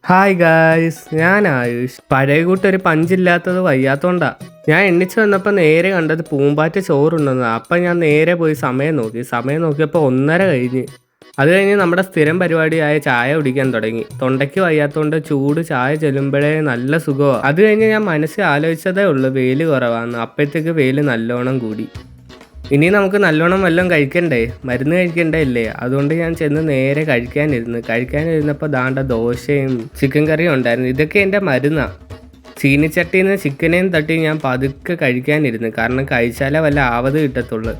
Hi guys, ഞാൻ ആയുഷ്. പഴയ കൂട്ടൊരു പഞ്ചില്ലാത്തത് വയ്യാത്തോണ്ടാ. ഞാൻ എണ്ണിച്ച് വന്നപ്പോൾ നേരെ കണ്ടത് പൂമ്പാറ്റ ചോറുണ്ടെന്ന്. അപ്പം ഞാൻ നേരെ പോയി സമയം നോക്കിയപ്പോൾ 1:30 കഴിഞ്ഞ്. അത് കഴിഞ്ഞ് നമ്മുടെ സ്ഥിരം പരിപാടിയായ ചായ കുടിക്കാൻ തുടങ്ങി. തൊണ്ടയ്ക്ക് വയ്യാത്തതുകൊണ്ട് ചൂട് ചായ ചെല്ലുമ്പോഴേ നല്ല സുഖമാണ്. അത് കഴിഞ്ഞ് ഞാൻ മനസ്സിൽ ആലോചിച്ചതേ ഉള്ളൂ വെയിൽ കുറവാന്ന്. അപ്പോഴത്തേക്ക് വെയിൽ നല്ലോണം കൂടി. ഇനി നമുക്ക് നല്ലോണം വല്ലതും കഴിക്കണ്ടേ, മരുന്ന് കഴിക്കണ്ടേ അല്ലേ? അതുകൊണ്ട് ഞാൻ ചെന്ന് നേരെ കഴിക്കാനിരുന്നപ്പോൾ ദാണ്ട ദോശയും ചിക്കൻ കറിയും ഉണ്ടായിരുന്നു. ഇതൊക്കെ എൻ്റെ മരുന്നാണ്. ചീനിച്ചട്ടിയിൽ നിന്ന് ചിക്കനെയും തട്ടി ഞാൻ പതുക്കെ കഴിക്കാനിരുന്നു. കാരണം കഴിച്ചാലേ വല്ല ആവത് കിട്ടത്തുള്ളൂ.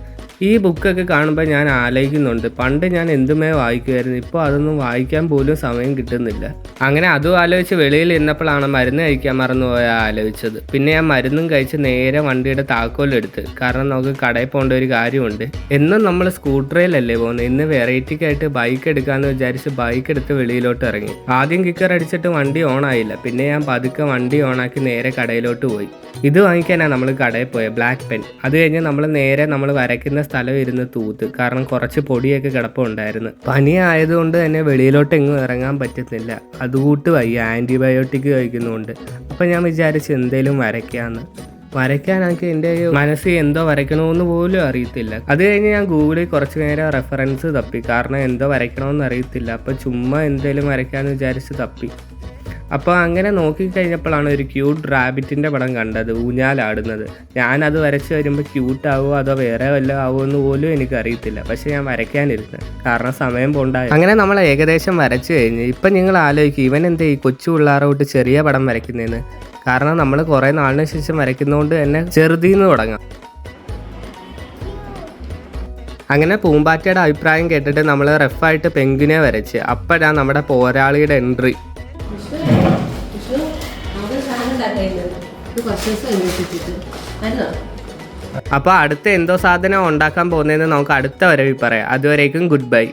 ഈ ബുക്കൊക്കെ കാണുമ്പോൾ ഞാൻ ആലോചിക്കുന്നുണ്ട്, പണ്ട് ഞാൻ എന്തുമേ വായിക്കുമായിരുന്നു, ഇപ്പോൾ അതൊന്നും വായിക്കാൻ പോലും സമയം കിട്ടുന്നില്ല. അങ്ങനെ അതും ആലോചിച്ച് വെളിയിൽ ഇരുന്നപ്പോഴാണ് മരുന്ന് കഴിക്കാൻ മറന്നുപോയാൽ ആലോചിച്ചത്. പിന്നെ ഞാൻ മരുന്നും കഴിച്ച് നേരെ വണ്ടിയുടെ താക്കോലെടുത്ത്. കാരണം നമുക്ക് കടയിൽ പോകേണ്ട ഒരു കാര്യമുണ്ട്. എന്നും നമ്മൾ സ്കൂട്ടറിലല്ലേ പോകുന്നത്. ഇന്ന് വെറൈറ്റിക്കായിട്ട് ബൈക്ക് എടുക്കാമെന്ന് വിചാരിച്ച് ബൈക്ക് എടുത്ത് വെളിയിലോട്ട് ഇറങ്ങി. ആദ്യം കിക്കർ അടിച്ചിട്ട് വണ്ടി ഓണായില്ല. പിന്നെ ഞാൻ പതുക്കെ വണ്ടി ഓണാക്കി നേരെ കടയിലോട്ട് പോയി. ഇത് വാങ്ങിക്കാനാണ് നമ്മൾ കടയിൽ പോയത്, ബ്ലാക്ക് പെൻ. അത് കഴിഞ്ഞ് നമ്മൾ വരയ്ക്കുന്ന സ്ഥലം ഇരുന്ന് തൂത്ത്. കാരണം കുറച്ച് പൊടിയൊക്കെ കിടപ്പുണ്ടായിരുന്നു. പനി ആയതുകൊണ്ട് തന്നെ വെളിയിലോട്ട് എങ്ങും ഇറങ്ങാൻ പറ്റുന്നില്ല. അതുകൂട്ട് വയ്യ, ആൻറ്റിബയോട്ടിക് കഴിക്കുന്നുണ്ട്. അപ്പം ഞാൻ വിചാരിച്ച് എന്തേലും വരയ്ക്കാനാക്കി എൻ്റെ മനസ്സിൽ എന്തോ വരയ്ക്കണമെന്ന് പോലും അറിയത്തില്ല. അത് കഴിഞ്ഞ് ഞാൻ ഗൂഗിളിൽ കുറച്ച് നേരം റെഫറൻസ് തപ്പി. കാരണം എന്തോ വരയ്ക്കണമെന്ന് അറിയത്തില്ല. അപ്പോൾ ചുമ്മാ എന്തേലും വരയ്ക്കാമെന്ന് വിചാരിച്ച് തപ്പി. അപ്പോൾ അങ്ങനെ നോക്കിക്കഴിഞ്ഞപ്പോഴാണ് ഒരു ക്യൂട്ട് റാബിറ്റിൻ്റെ പടം കണ്ടത്, ഊഞ്ഞാലാടുന്നത്. ഞാനത് വരച്ച് വരുമ്പോൾ ക്യൂട്ടാവോ അതോ വേറെ വല്ലതും ആവുമോ എന്ന് പോലും എനിക്കറിയത്തില്ല. പക്ഷേ ഞാൻ വരയ്ക്കാനിരുന്നു, കാരണം സമയം പോണ്ടായി. അങ്ങനെ നമ്മൾ ഏകദേശം വരച്ച് കഴിഞ്ഞ്. ഇപ്പം നിങ്ങൾ ആലോചിക്കും, ഇവൻ എന്താ ഈ കൊച്ചു പിള്ളേരോട്ട് ചെറിയ പടം വരയ്ക്കുന്നതെന്ന്. കാരണം നമ്മൾ കുറേ നാളിന് ശേഷം വരയ്ക്കുന്നതുകൊണ്ട് തന്നെ ചെറുതിന്ന് തുടങ്ങാം. അങ്ങനെ പൂമ്പാറ്റയുടെ അഭിപ്രായം കേട്ടിട്ട് നമ്മൾ റഫായിട്ട് പെൻഗ്വിനെ വരച്ച്. അപ്പോഴാണ് നമ്മുടെ പോരാളിയുടെ എൻട്രി. അപ്പോൾ അടുത്ത എന്തോ സാധനം ഉണ്ടാക്കാൻ പോകുന്നതെന്ന് നമുക്ക് അടുത്ത വരവിൽ പറയാം. അതുവരേക്കും ഗുഡ് ബൈ.